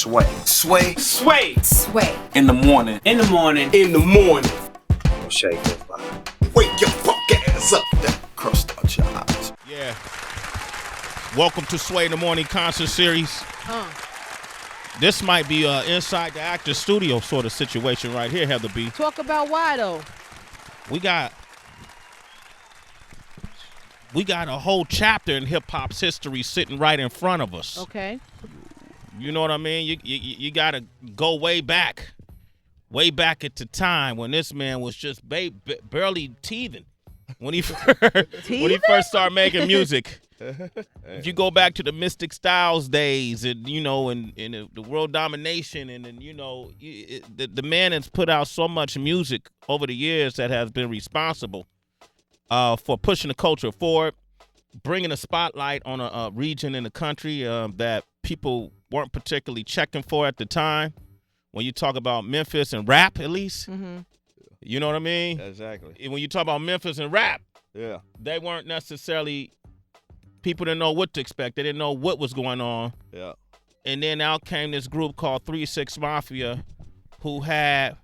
Sway. Sway. Sway. Sway. In the morning. In the morning. In the morning. No shade goes by. Wake your fuck ass up. That crust out your eyes. Yeah. Welcome to Sway in the Morning concert series. This might be an inside the actor studio sort of situation right here, Heather B. Talk about why though. We got a whole chapter in hip hop's history sitting right in front of us. Okay. You know what I mean? You got to go way back at the time when this man was just barely teething when he first started making music. If you go back to the Mystic Styles days, and and the world domination, and then the man has put out so much music over the years that has been responsible for pushing the culture forward, bringing a spotlight on a region in the country that people weren't particularly checking for at the time. When you talk about Memphis and rap, at least, you know what I mean? Exactly. When you talk about Memphis and rap, Yeah. they weren't necessarily. People didn't know what to expect. They didn't know what was going on. Yeah. And then out came this group called 3-6 Mafia, who had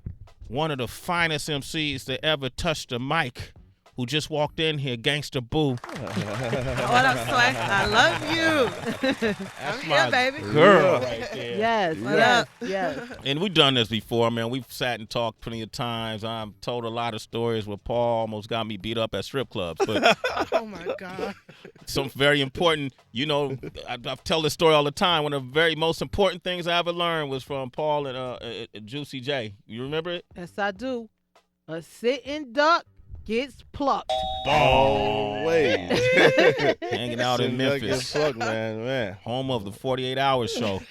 one of the finest MCs that ever touched the mic, who just walked in here, Gangsta Boo. What up, Sway? I love you. That's I'm my here, baby. girl right there. Yes. What up? Yes. And we've done this before, man. We've sat and talked plenty of times. I've told a lot of stories where Paul almost got me beat up at strip clubs. But Oh my God. some very important, I tell this story all the time. One of the very most important things I ever learned was from Paul and Juicy J. You remember it? Yes, I do. A sitting duck gets plucked. Oh, wait. Hanging out in Memphis, Fuck, man. home of the 48 Hours show.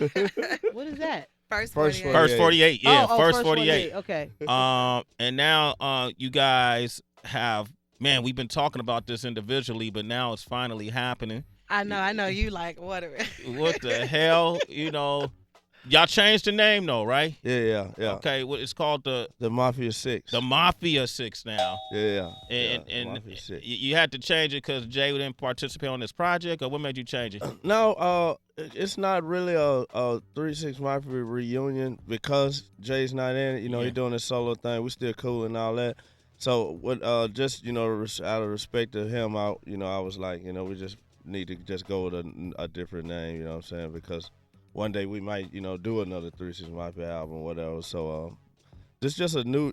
What is that? First First 48. First 48, yeah, Oh, first 48. Okay. And now you guys have, man, we've been talking about this individually, but now it's finally happening. I know. You like what? What the hell? Y'all changed the name though, right? Yeah. Okay, it's called the Mafia 6. Mafia 6 now. Yeah. And Mafia 6. you had to change it because Jay didn't participate on this project, or what made you change it? No, it's not really a 3-6 Mafia reunion because Jay's not in it. He's doing his solo thing. We still cool and all that. So what? Just out of respect to him, I was like, we just need to just go with a different name. You know what I'm saying? Because one day we might, do another 3-6 Mafia album, or whatever. So this just a new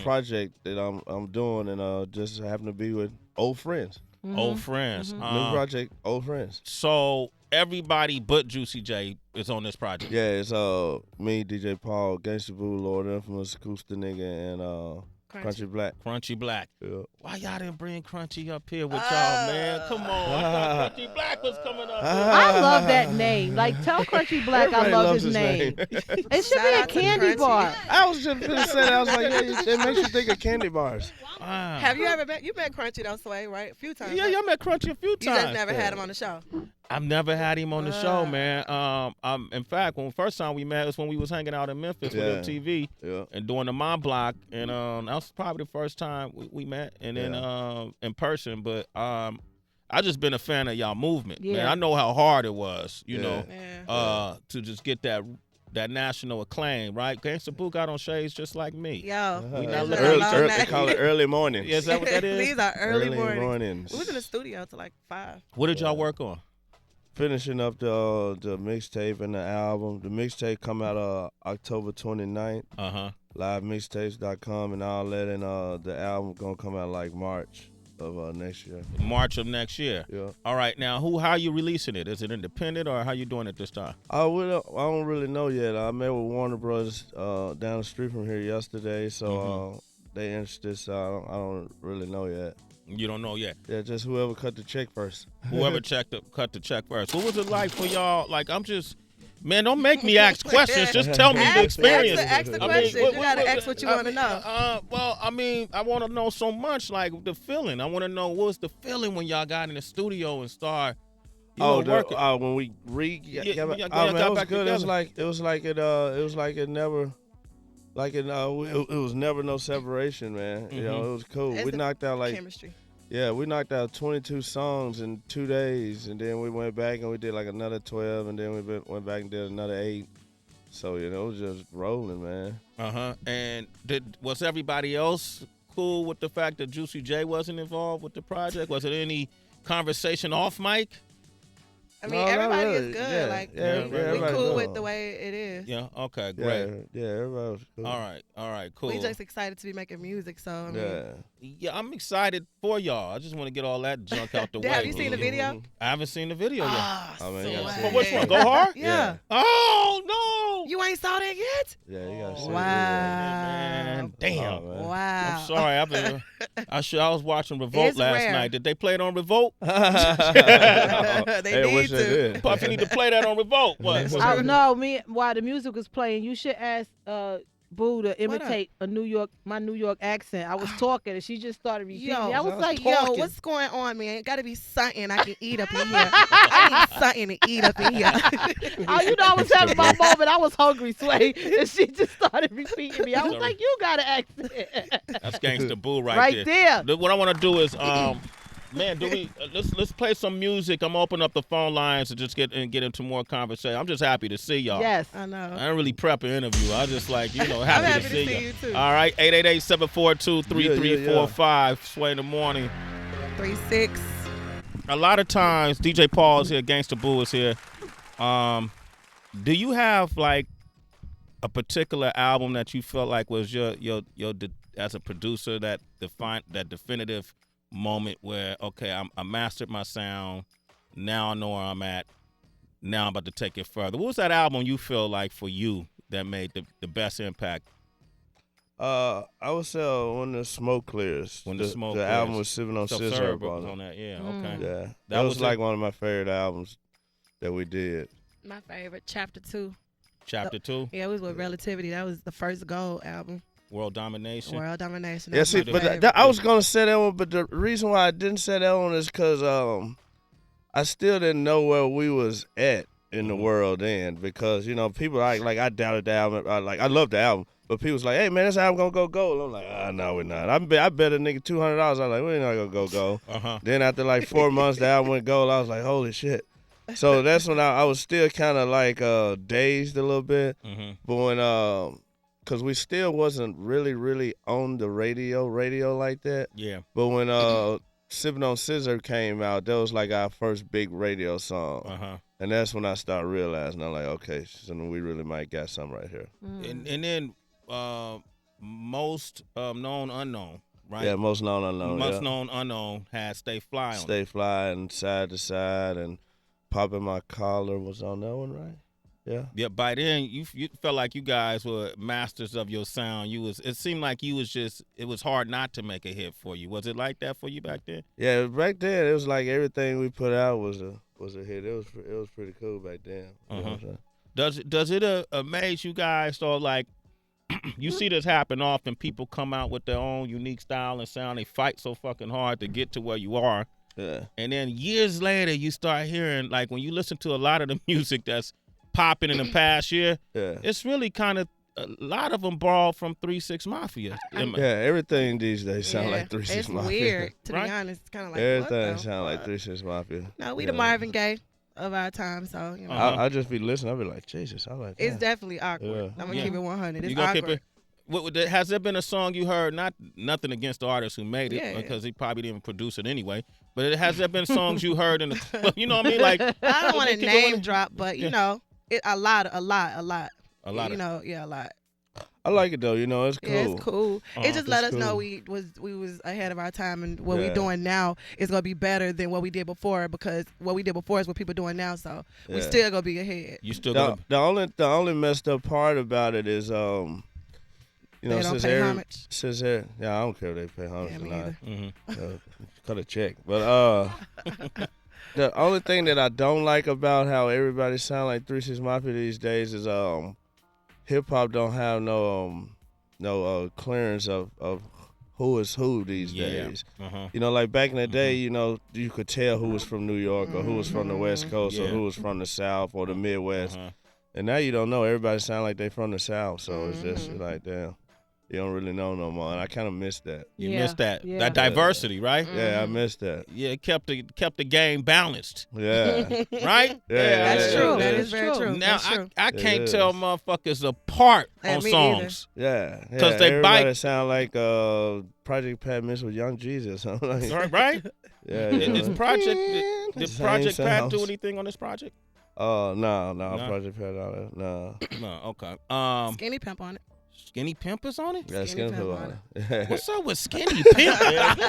project that I'm doing, and just happen to be with old friends. Old friends. New project, old friends. So everybody but Juicy J is on this project. Yeah, it's me, DJ Paul, Gangsta Boo, Lord Infamous, Acoustic Nigga, and Crunchy Black. Crunchy Black. Yeah. Why y'all didn't bring Crunchy up here with y'all, man? Come on. I thought Crunchy Black was coming up here. I love that name. Like, tell Crunchy Black Everybody I love loves his name. It should Shout be a out to candy Crunchy. bar. I was just gonna say that. I was like, yeah, it makes you think of candy bars. Wow. Have you ever met Crunchy though, Sway? Right? A few times. Yeah, right? y'all met Crunchy a few You times. just never had him on the show. I've never had him on the show, man. In fact, when the first time we met was when we was hanging out in Memphis with MTV and doing the Mom Block, and that was probably the first time we met, and then in person. But I just been a fan of y'all movement, man. I know how hard it was, to just get that national acclaim, right? Gangsta Boo got on shades just like me. Yo, We not They call it early mornings. Yeah, is that what that is? These are early mornings. mornings. We was in the studio till like 5. What did y'all work on? Finishing up the mixtape and the album. The mixtape come out October 29th. Livemixtapes.com and all that, and the album gonna come out like March of next year. March of next year. Yeah. All right. Now, how are you releasing it? Is it independent, or how you doing it this time? I don't really know yet. I met with Warner Brothers down the street from here yesterday, so they interested. So I don't really know yet. You don't know yet. Yeah, just whoever cut the check first. Whoever cut the check first. What was it like for y'all? Like, man, don't make me ask questions. Just tell me the experience. Ask the questions. You gotta ask what you want to know. Well, I want to know so much, like the feeling. I want to know what's the feeling when y'all got in the studio and start. Working. When we when y'all it got was back good. together. It was never no separation, man. It was cool. It's We the knocked out chemistry. we knocked out 22 songs in 2 days, and then we went back and we did like another 12, and then we went back and did another 8. So it was just rolling, man. And was everybody else cool with the fact that Juicy J wasn't involved with the project? Was there any conversation off mic? I mean, No, everybody really. is good. Yeah, Like, everybody we cool cool. with the way it is. Yeah, okay, great. Yeah, everybody was cool. All right, cool. We just excited to be making music, so I mean, Yeah, I'm excited for y'all. I just want to get all that junk out the way. Have you seen the video? I haven't seen the video yet. Ah, I mean, so you gotta see But it. which one? Go hard? Yeah. Oh no! You ain't saw that yet? Yeah, you gotta see Wow. Man, damn. it. Oh, man. Wow. I'm sorry. I was watching Revolt It's last rare. night. Did they play it on Revolt? They Hey, I need wish they to. did. Puffy need to play that on Revolt. What? I know me while the music was playing. You should ask Boo to imitate my New York accent. I was talking and she just started repeating. Yo, me. I was like, yo, what's going on, man? Got to be something I can eat up in here. I need something to eat up in here. Oh, you know, I was having my moment. I was hungry, Sway, and she just started repeating me. I was Sorry. like, you got an accent. That's Gangsta Boo right Right there. What I want to do is, man, let's play some music. I'm opening up the phone lines to just get into more conversation. I'm just happy to see y'all. Yes. I know. I didn't really prep an interview. I just happy, I'm to happy to see see you. you, too. All right, 888-742-3345. Sway in the morning. 3-6. A lot of times, DJ Paul is here, Gangsta Boo is here. Do you have like a particular album that you felt like was your as a producer that definitive moment where I mastered my sound, now I know where I'm at, now I'm about to take it further? What was that album you feel like for you that made the best impact? I would say when the smoke clears. When the smoke clears. album was Sipping on Scissor was on that. Yeah, okay. Yeah, that was like one of my favorite albums that we did. My favorite, Chapter 2. Chapter 2? Yeah, it was with Relativity. That was the first gold album. World Domination. World Domination. Yeah, see, but I was gonna say that one, but the reason why I didn't say that one is because I still didn't know where we was at in the world then, because people like I doubted the album. I love the album, but people was like, "Hey man, this album gonna go gold." I'm like, no, we're not. I bet a nigga $200. I was like, we're not gonna go gold. Then after like 4 months, the album went gold. I was like, holy shit. So that's when I was still kind of like dazed a little bit, but when because we still wasn't really on the radio like that. Yeah. But when Sipping on Scissor came out, that was like our first big radio song. And that's when I started realizing, I'm like, okay, so we really might got something right here. And then Most Known Unknown, right? Yeah, Most Known Unknown. Most Known Unknown had Stay Fly on Stay Fly and Side to Side and Popping My Collar was on that one, right? Yeah. Yeah. By then, you felt like you guys were masters of your sound. It seemed like it was hard not to make a hit for you. Was it like that for you back then? Yeah, back then it was like everything we put out was a hit. It was pretty cool back then. You know what I'm saying? Does it amaze you guys, or like you see this happen often? People come out with their own unique style and sound. They fight so fucking hard to get to where you are. Yeah. And then years later, you start hearing, like, when you listen to a lot of the music that's popping in the past year, it's really kind of a lot of them borrowed from 3-6 Mafia. Yeah, everything these days sound like 3-6 Mafia. It's weird, to Right? be honest. It's kind of like Everything sound like 3-6 Mafia. No, we the Marvin Gaye of our time, so I just be listening. I be like, Jesus, I like that. it's definitely awkward. Yeah. I'm gonna keep it 100. It's You gonna keep awkward. it? Has there been a song you heard? Nothing against the artist who made it, Yeah. because he probably didn't produce it anyway. But has there been songs you heard in the club? You know what I mean? Like, I don't want to keep name going. drop, but a lot. A lot. A lot. I like it though. It's cool. Yeah, it's cool. It just let us cool. know we was ahead of our time, and what we're doing now is gonna be better than what we did before, because what we did before is what people doing now. So we still gonna be ahead. You still The only messed up part about it is They don't pay homage. I don't care if they pay homage Yeah, or me not. either. Cut a check. But the only thing that I don't like about how everybody sound like 3-6 Mafia these days is hip hop don't have no clearance of who is who these days. Like back in the day, you could tell who was from New York or who was from the West Coast or who was from the South or the Midwest. And now you don't know. Everybody sound like they from the South, so it's just like, damn. you don't really know no more, and I kind of miss that. You Yeah, missed that yeah. that diversity, right? Yeah, I miss that. Yeah, it kept the game balanced, Yeah, right? That's yeah, true. yeah, That yeah. is very true. Now That's true. I It can't is. tell motherfuckers apart on me songs. Yeah, 'Cause they everybody bite- sound like Project Pat mixed with Young Jesus. Like, Right? yeah, Did this project did Same Project Pat sounds. do anything on this project? No, No? Project Pat, no. No. Okay. Skinny Pimp on it. Skinny Pimp is on it. Yeah, Skinny Skinny Pimp Pimp on on it. What's up with Skinny Pimp? Yo, where do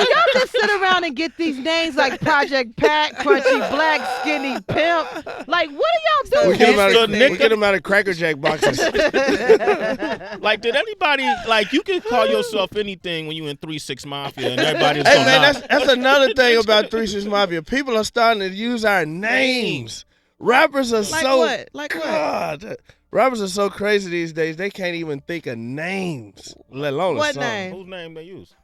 y'all just sit around and get these names like Project Pat, Crunchy Black, Skinny Pimp? Like, what do y'all We do? get them out Good of, nigga. we get 'em out of Cracker Jack boxes. Like, did anybody like you can call yourself anything when you in 3-6 Mafia and everybody's Hey gonna man, knock. that's another thing about 3-6 Mafia. People are starting to use our names. Rappers are Like so what? Like what? God. Rappers are so crazy these days. They can't even think of names, let alone What a song. name? Whose name they use?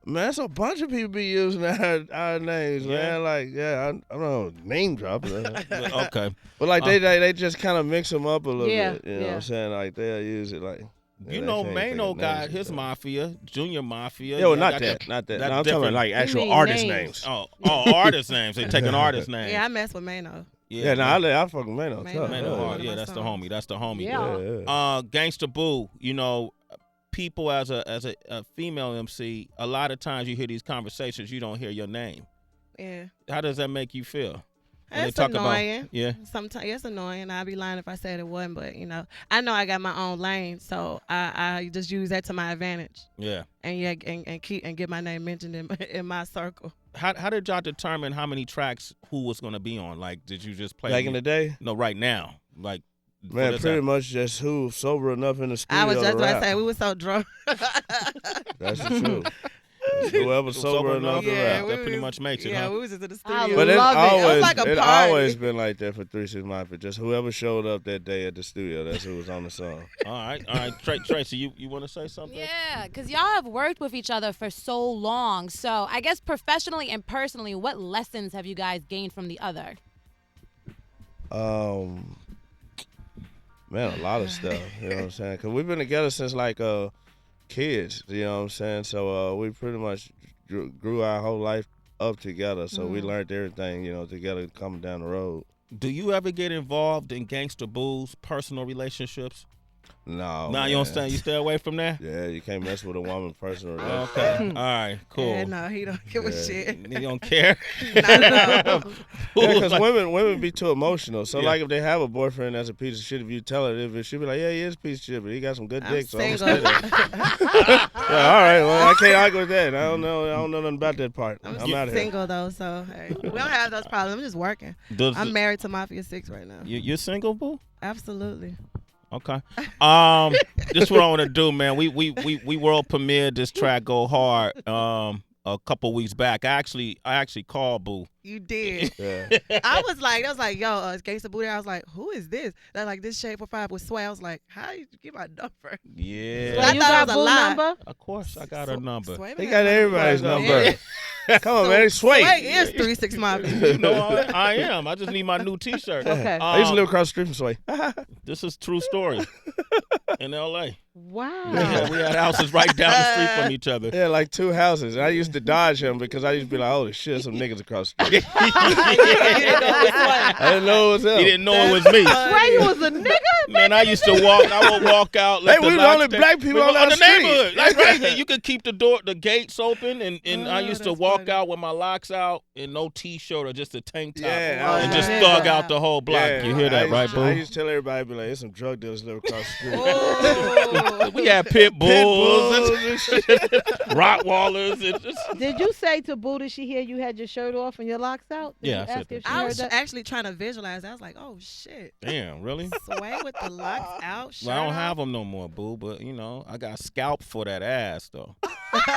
Man, that's a bunch of people be using our names, Yeah. man. Like, I don't know, name drop. Okay. But like they just kind of mix them up a little Yeah, bit. You know what yeah. I'm saying? Like they'll use it like. You they know, can't think Mano of got names his and stuff. Mafia, Junior Mafia. Yeah, well, Y'all not got that. That's No, I'm talking different. about like actual mean artist names. names. Oh, artist names. They taking artist names. Yeah, I mess with Mano. Yeah, I fuck with Mano. Mano. tough. Mano Yeah. hard. Yeah, that's the Songs. homie. That's the homie. Yeah. Gangsta Boo. You know, people as a female MC, a lot of times you hear these conversations, you don't hear your name. Yeah. How does that make you feel? When they It's talk annoying. about yeah. Sometimes it's annoying. I'd be lying if I said it wasn't, but I know I got my own lane, so I just use that to my advantage. Yeah. And get my name mentioned in my circle. How did y'all determine how many tracks who was gonna be on? Like, did you just play Back in the day, No, right now. Like man, what is pretty that? much just who sober enough in the studio I was just to about to rap. say we were so drunk. That's the truth. It's whoever sober enough to Yeah, rap. That pretty much makes it, Yeah, huh? we was just in the I studio. But it's love it. It was always like a it party. always been like that for 3-6 Mafia. Just whoever showed up that day at the studio, that's who was on the song. All right. Tracy, you want to say something? Yeah, because y'all have worked with each other for so long. So I guess professionally and personally, what lessons have you guys gained from the other? Man, a lot of stuff. You know what I'm saying? Cause we've been together since like kids. You know what I'm saying? So we pretty much grew our whole life up together. So we learned everything, together coming down the road. Do you ever get involved in Gangsta Boo's personal relationships? No, Nah, you don't stay. You stay away from that. Yeah, you can't mess with a woman personal relationship. Okay. All right. Cool. Yeah, no, he don't give a shit. You don't care. Not at all. Yeah, because women be too emotional. So, Yeah. like, if they have a boyfriend that's a piece of shit, if you tell her, if she'll be like, yeah, he is a piece of shit, but he got some good I'm dick, so I'm single. gonna stay there. Yeah, all right, well, I can't argue with that. I don't know nothing about that part. I'm out of here. Single though, so hey, we don't have those problems. I'm just working. I'm married to Mafia 6 right now. You're single, boo? Absolutely. Okay. This is what I want to do, man. We world premiered this track "Go Hard" a couple weeks back. I actually called Boo. You did. Yeah. I was like, yo, it's Gangsta Boo there. I was like, who is this? They're like, this Shape for 5 with Sway. I was like, how you get my number? Yeah. So I you thought got it was a Boo lie. number? Of course, I got her number. Sway He got got my everybody's number. Yeah. Come on, man. It's Sway. Sway is 3-6 Mafia. You know I am. I just need my new T-shirt. Okay. I used to live across the street from Sway. This is true story in L.A. Wow. We had houses right down the street from each other. Yeah, like 2 houses. And I used to dodge him because I used to be like, holy shit, some niggas across the street. I didn't know it was him. He didn't know it was me. Sway was a nigga? Man, I would walk out. Hey, we the only black people on our the street. neighborhood. That's right. You could keep the gates open, and I used to that's walk funny. out with my locks out and no T-shirt or just a tank top, Yeah, and I just was- thug out the whole block. Yeah, You hear that, right, I boo? used to tell everybody, be like, there's some drug dealers live across the street. Oh. We had pit bulls, and shit. Rottweilers, and just Did you say to Boo, did she hear you had your shirt off and your locks out? Did Yeah, you I said ask if that. she I heard was that? actually trying to visualize. I was like, oh shit. damn, really? Sway with the locks out. Well, I don't shirt have off. them no more, boo. But I got scalp for that ass though. The boy got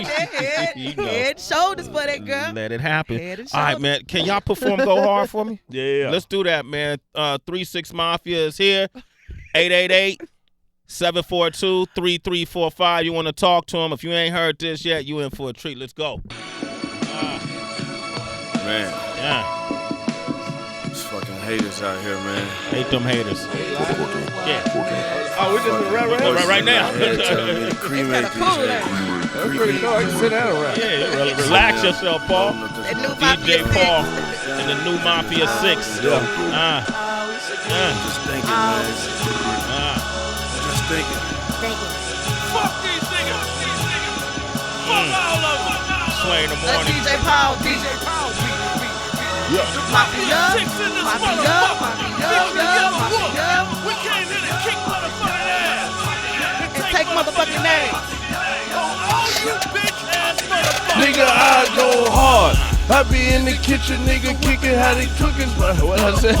that head, You know. head, shoulders for that girl. Let it happen. Head and All right, shoulders. man. Can y'all perform "Go Hard" for me? Yeah. Let's do that, man. 3-6 Mafia is here. 888-742-3345. You want to talk to him? If you ain't heard this yet, you in for a treat. Let's go. Man, Yeah. just fucking haters out here, man. Hate them haters. Yeah. Oh, we just Right now. Yeah, telling me to cremate these haters. That's pretty cool. I can sit down right. Yeah, relax yourself, Paul. That new DJ Mafia Paul 6. and the new Mafia 6. Just thinking, man. Just thinking. Fuck these niggas. Fuck all of them. Sway in the Let morning. DJ Paul beat. Mafia. We came here to kick motherfucking ass. And take motherfucking names. All you bitch ass motherfuckers. Nigga, I go hard. I be in the kitchen, nigga, kicking how they cooking. What I said?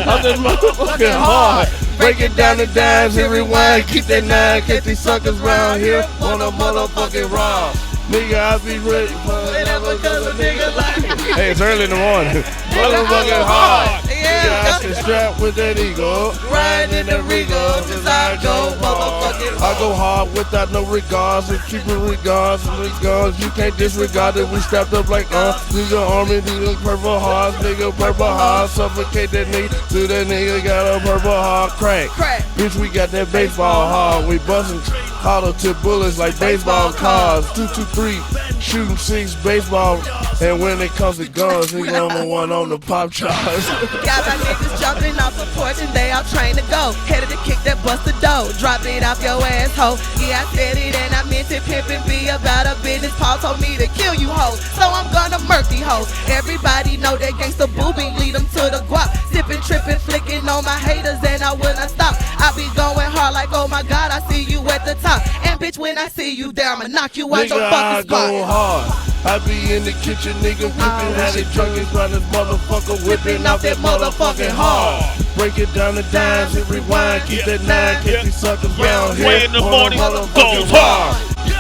I'm just motherfucking hard. Break it down to dimes and rewind. Keep that 9, catch these suckers round here on a motherfucking rob. Nigga, I be ready for whatever cause a nigga like. Hey, it's early in the morning. Motherfucking hard. Nigga, I can strap with that ego. Riding in the Regal, cause I go motherfucking hard. I go hard without no regards and keeping regards and regards. You can't disregard that we strapped up like nigga army, nigga purple hearts, nigga purple hearts. Suffocate that nigga, till that nigga got a purple heart crack. Bitch, we got that baseball hard. We bustin' hollow tip bullets like baseball cars. 223, shooting 6 baseball. And when it comes to guns, nigga, I'm the one on the pop charts. Got my niggas jumping off the porch and they all trained to go. Headed to kick that busted dough. Drop it off your asshole. Yeah, I said it and I meant it. Pimpin' be about a business. Paul told me to kill you hoes. So I'm gonna murk these hoes. Everybody know that Gangsta Boo be lead them to the guap. Sippin', trippin', flicking on my haters and I will not stop. I be going hard like, oh my God, I see you at the top. And bitch, when I see you there, I'ma knock you out your fucking spot. I go hard. I be in the kitchen, nigga, whipping how they junkies round this motherfucker, whipping out that motherfucking hard. Break it down to dimes and rewind, keep that 9, catch these suckers round here. Sway in the morning goes hard.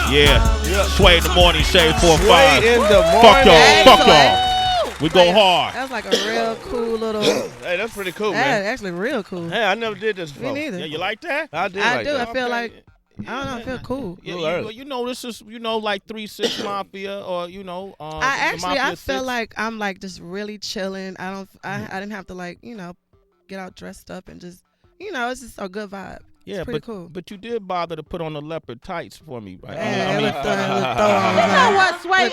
Yeah. Sway in the morning, shade 4 5. Sway in the morning. Fuck y'all. We go hard. That was like a real cool little. Hey, that's pretty cool, man. That's actually real cool. Hey, I never did this before. Me neither. Yeah, you like that? I did I like do. that. I feel like. I don't know. I feel cool. Yeah, you know, this is, like 3-6 Mafia or, I feel like I'm like just really chilling. I didn't have to like, get out dressed up and just, it's just a good vibe. Yeah, it's pretty cool. But you did bother to put on the leopard tights for me, right? Yeah, You know what, Sway?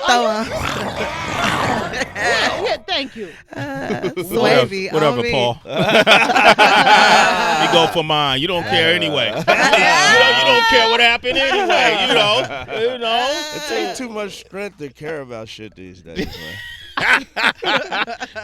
Yeah, thank you. Swavy. Whatever, Paul. You go for mine. You don't care anyway. You don't care what happened anyway. You know. It takes too much strength to care about shit these days, man.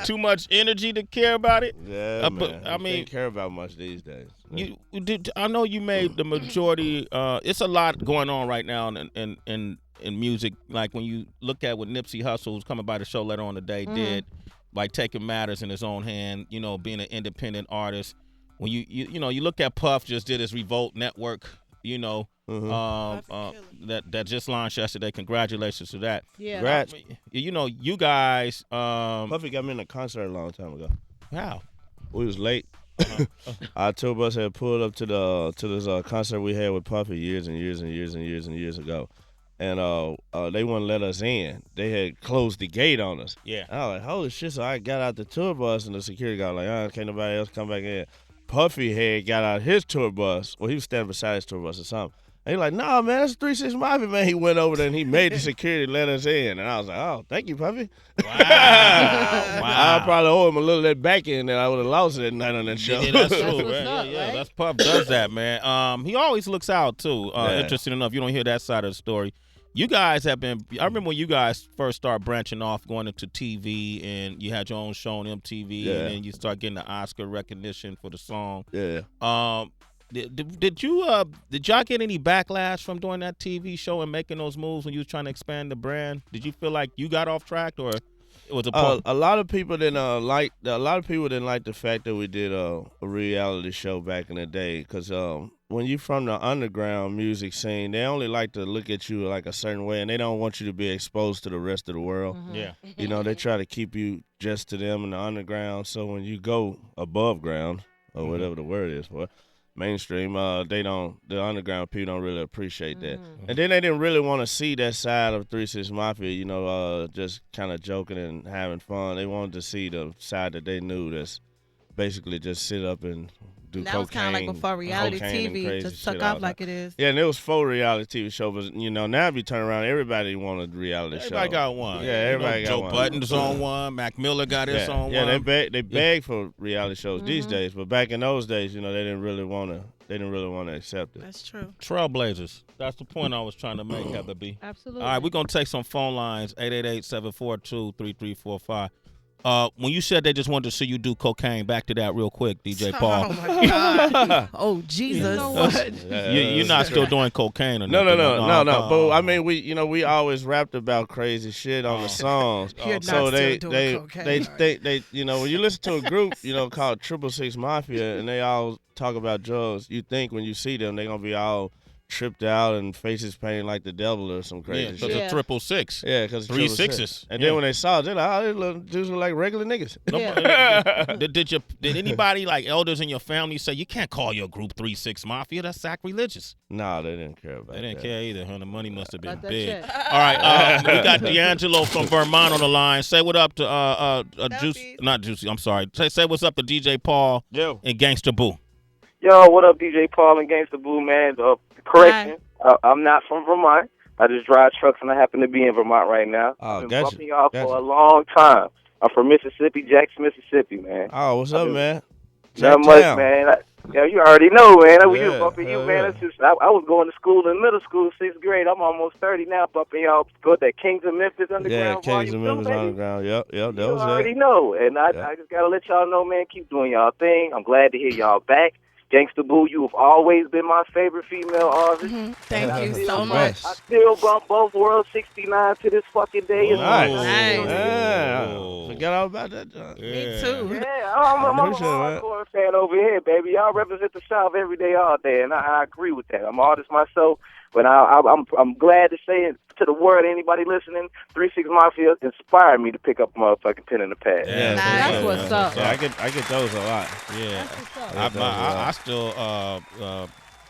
Too much energy to care about it. Yeah, man. But, I mean, can't care about much these days. You did. I know you made the majority. It's a lot going on right now in music. Like when you look at what Nipsey Hussle, who's coming by the show later on today, did, like taking matters in his own hand. Being an independent artist. When you look at Puff just did his Revolt Network. That just launched yesterday. Congratulations to that. Yeah. Congrats. You guys. Puffy got me in a concert a long time ago. Wow. We was late. Our tour bus had pulled up to this concert we had with Puffy years and years and years and years and years ago, and they wouldn't let us in. They had closed the gate on us. Yeah. And I was like, holy shit! So I got out the tour bus, and the security guy was like, can't nobody else come back in. Puffy had got out his tour bus. Well, he was standing beside his tour bus or something. And he like, nah, man, that's 3-6 Mafia, man. He went over there and he made the security let us in. And I was like, oh, thank you, Puffy. Wow. I probably owe him a little bit back in that I would have lost it that night on that show. Yeah, that's true, what's man. up, Yeah, right? that's Puff does that, man. He always looks out too. Interesting enough, you don't hear that side of the story. You guys have been. I remember when you guys first started branching off, going into TV, and you had your own show on MTV, and then you start getting the Oscar recognition for the song. Yeah. Did y'all get any backlash from doing that TV show and making those moves when you was trying to expand the brand? Did you feel like you got off track, or it was a lot of people didn't like. A lot of people didn't like the fact that we did a reality show back in the day, because when you from the underground music scene, they only like to look at you like a certain way, and they don't want you to be exposed to the rest of the world. Yeah. They try to keep you just to them in the underground. So when you go above ground, or whatever the word is for mainstream, the underground people don't really appreciate that. And then they didn't really want to see that side of 3-6 Mafia, just kind of joking and having fun. They wanted to see the side that they knew that's basically just sit up and do That cocaine. was kind of like before reality cocaine and TV crazy just shit took all off the like time. it is. Yeah, and it was full reality TV show, but now if you turn around, everybody want a reality show. Everybody got one. Yeah, everybody got Joe one. Budden's on one. Mac Miller got his on Yeah, one. they beg for reality shows these days, but back in those days, they didn't really want to accept it. That's true. Trailblazers. That's the point I was trying to make, Heather B. Absolutely. All right, we're going to take some phone lines, 888-742-3345. When you said they just wanted to see you do cocaine, back to that real quick, DJ Paul. Oh, my God. Oh, Jesus. You're not still doing cocaine or No. nothing? But I mean, we always rapped about crazy shit on the songs. You're not So still doing cocaine. they when you listen to a group, called 666 Mafia, and they all talk about drugs, you think when you see them, they're gonna be all tripped out and faces painted like the devil or some crazy Yeah, shit. because of 666. Yeah, because 3 6s. And then when they saw it, they're like, oh, these little dudes look like regular niggas. Did anybody like elders in your family say you can't call your group 3-6 Mafia? That's sacrilegious. No, they didn't care about They didn't that. care either, huh? The money must have been Got that big. check. All right, we got D'Angelo from Vermont on the line. Say what up to not Juicy. I'm sorry. Say what's up to DJ Paul Yo. and Gangsta Boo. Yo, what up, DJ Paul and Gangsta Boo, man? Correction, I'm not from Vermont. I just drive trucks, and I happen to be in Vermont right now. Oh, I've been gotcha. bumping y'all Gotcha. for a long time. I'm from Mississippi, Jackson, Mississippi, man. Oh, what's up, man? Not much, Jacktown. man. You already know, man. We just Yeah, bumping you, hell man. yeah. It's just, I was going to school in middle school, 6th grade. I'm almost 30 now, bumping y'all. Go that Kings of Memphis Yeah, Underground Kings of Volume 2, Memphis baby. Underground. Yep, that You was already it. know, and I Yeah. just gotta let y'all know, man. Keep doing y'all thing. I'm glad to hear y'all back. Gangsta Boo, you have always been my favorite female artist. Thank you so Yeah. much. I still bump both World 69 to this fucking day. It's Nice. Nice. Yeah. Oh. Forget all about that. John. Me too. Yeah, I'm a Appreciate it, man. hardcore fan over here, baby. Y'all represent the South every day, all day, and I agree with that. I'm an artist myself, but I'm glad to say it to the world, anybody listening, 3-6 Mafia inspired me to pick up a motherfucking pen and a pad. Yeah, That's yeah, what's yeah. up. Yeah, I get those a lot. Yeah. That's what's up. I still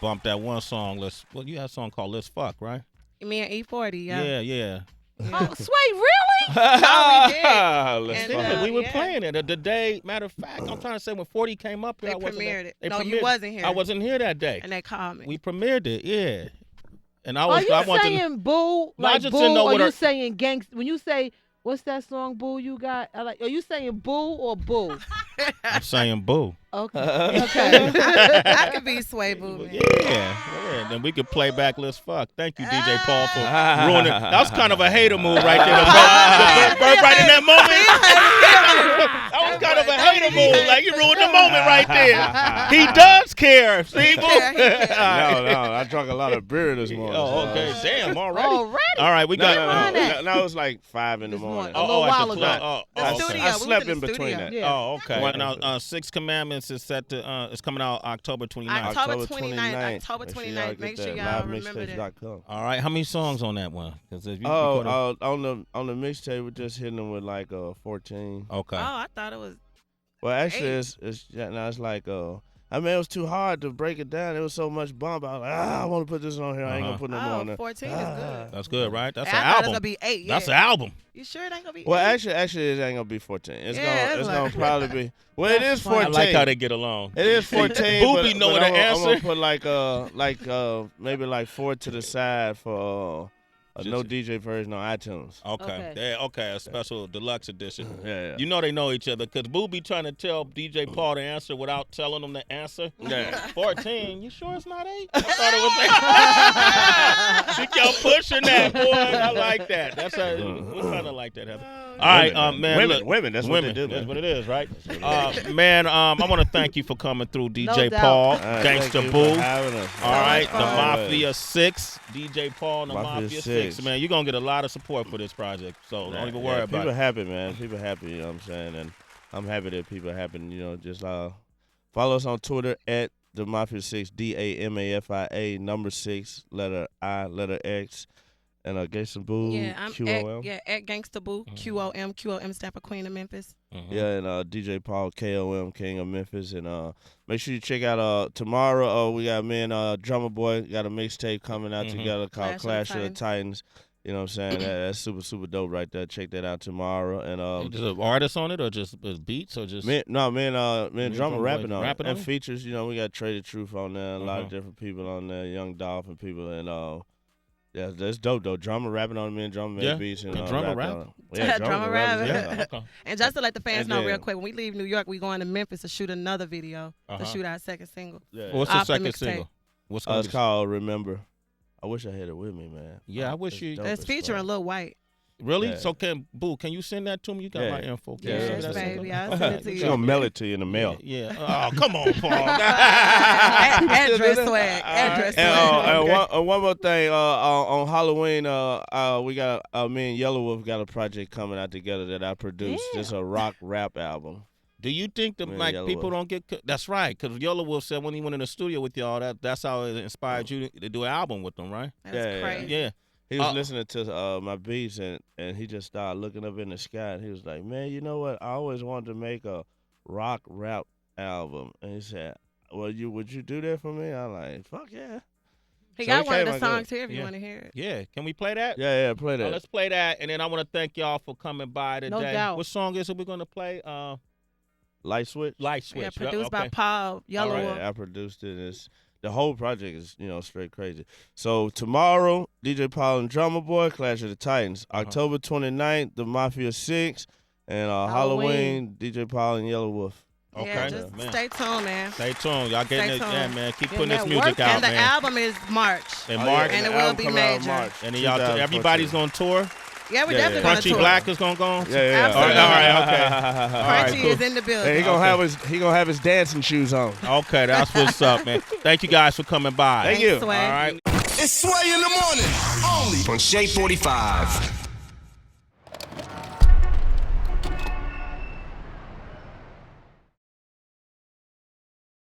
bump that one song. You had a song called Let's Fuck, right? Me and E40, yeah. Yeah. Oh, Sway, really? Let's And, fuck. We were yeah. playing it the day. Matter of fact, I'm trying to say when 40 came up here, They I wasn't premiered there. it. They No, you wasn't here. I wasn't here that day. And they called me. We premiered it, yeah. And I Are was. you I wanted to, saying boo, No, I like just boo, didn't know or what you her- saying gangsta? When you say, what's that song, boo, you got? Are you saying boo or boo? I'm saying boo. Okay. Okay. I could be Sway Boo, man. Yeah. Then we could play back Let's Fuck. Thank you, DJ Paul, for ruining. That was kind of a hater move right there. The bird right in that moment. That was kind of a hater move. Like, you ruined the moment right there. He does care. See, boo? No, I drank a lot of beer this morning. Oh, okay. Damn, already? Already? All right, we got. No, it was like 5 in the This morning. morning. A little at while the ago. club. Oh, The okay. studio. I We was slept in in the between studio. that. Yeah. Oh, okay. Well, Now, Six Commandments is set to. It's coming out October 29th. October 29th. October 29th. Make sure y'all remember that. Livemixtapes.com. All right, how many songs on that one? 'Cause if you On the mixtape, we're just hitting them with like 14. okay. Oh, I thought it was. Well, actually, 8. it's like I mean, it was too hard to break it down. It was so much bump. I was like, I want to put this on here. I ain't gonna put no more on Oh, there. 14 is good. That's good, right? That's I an thought it was album. gonna be 8. Yeah. That's an album. You sure it ain't gonna be? Well, 8? actually, it ain't gonna be 14. It's Yeah, gonna like- probably be. Well, it is 14. I like how they get along. It is 14. Booby but know the I'm answer. gonna put maybe like 4 to the side for a no DJ version on iTunes. Okay. Okay. Okay, a special deluxe edition. Yeah. You know they know each other because Boo be trying to tell DJ Paul the answer without telling him the answer. Yeah. 14. You sure it's not 8? I thought it was 8. She kept pushing that, boy. I like that. That's how we kind of like that, Heather. All right, man. Women. That's what they do. That's man. what it is, right? Man, I want to thank you for coming through, DJ doubt. Paul, All right, thank Gangsta you Boo. for having us. All right, the Always. Mafia 6, DJ Paul and the Mafia Mafia 6. 6, man. You're going to get a lot of support for this project, so don't even worry about People it. happy, man. People happy, you know what I'm saying? And I'm happy that people happy, just follow us on Twitter at the Mafia 6, DAMAFIA, number 6, letter I, letter X, and Gangsta Boo, Yeah, I'm QOM. at Gangsta Boo, QOM. QOM stand for Queen of Memphis. Yeah, and DJ Paul, KOM, King of Memphis. And make sure you check out tomorrow. We got me and Drummer Boy got a mixtape coming out together called Clash of the Titans. You know what I'm saying? That's super, super dope right there. Check that out tomorrow. And Just an artist on it, or just beats, or just me and Drummer rapping on it. on And it? features, we got Traded Truth on there, a lot of different people on there, Young Dolphin people, and yeah, that's dope though. Drummer rapping on it, me and Drummer made beats and Drummer rapped rap? on it. Yeah, Drummer rapping, rap. yeah. Okay. And just to let the fans And know then- real quick, when we leave New York, we going to Memphis to shoot another video to Uh-huh. shoot our second single. Yeah. What's the Off the second mixtape. single? What's gonna It's be? called Remember. I wish I had it with me, man. Yeah, I wish It's you- dope It's as featuring fuck. Lil White. Really? Yeah. So can you send that to me? You got Yeah. my info. Can Yeah, you send Yes, that to me? baby. I'll send it to She you. gonna mail it to you in the mail. Yeah. Oh, come on, Paul. Address swag. Address And swag. one more thing, on Halloween, we got me and Yellow Wolf got a project coming out together that I produced. Yeah. It's a rock rap album. Do you think that Man, Yellow people Wolf. don't get? That's right, because Yellow Wolf said when he went in the studio with y'all, that's how it inspired you to do an album with them, right? That's Yeah, yeah. crazy. Yeah. He was listening to my beats and he just started looking up in the sky and he was like, "Man, you know what? I always wanted to make a rock rap album." And he said, "Well, would you do that for me?" I'm like, "Fuck yeah." He So got it one of came the out songs good. here if you Yeah. want to hear it. Yeah. Can we play that? Yeah, play that. Let's play that, and then I want to thank y'all for coming by today. No doubt. What song is it we're gonna play? Light Switch. Light Switch. Yeah, produced by Okay. Paul, Yellow All Wolf. I produced it. The whole project is, straight crazy. So tomorrow, DJ Paul and Drummer Boy, Clash of the Titans. October 29th, the Mafia 6. And Halloween, DJ Paul and Yellow Wolf. Okay, Yeah, just man. stay tuned, man. Stay tuned. Y'all getting Stay it, tuned. yeah, man. Keep Getting putting this that music work. out, And the man. album is March. In Oh, March. yeah, And the it will album be coming out in major. March, And then y'all, 2014. everybody's gonna tour. Yeah, we Yeah, definitely yeah. going to Crunchy tour. Black is gonna go. Yeah. Absolutely. All right, okay. All right, Crunchy cool. is in the building. Hey, he gonna have his dancing shoes on. Okay, that's what's up, man. Thank you guys for coming by. Thank you. Swag. All right. It's Sway in the morning. Only on Shade 45.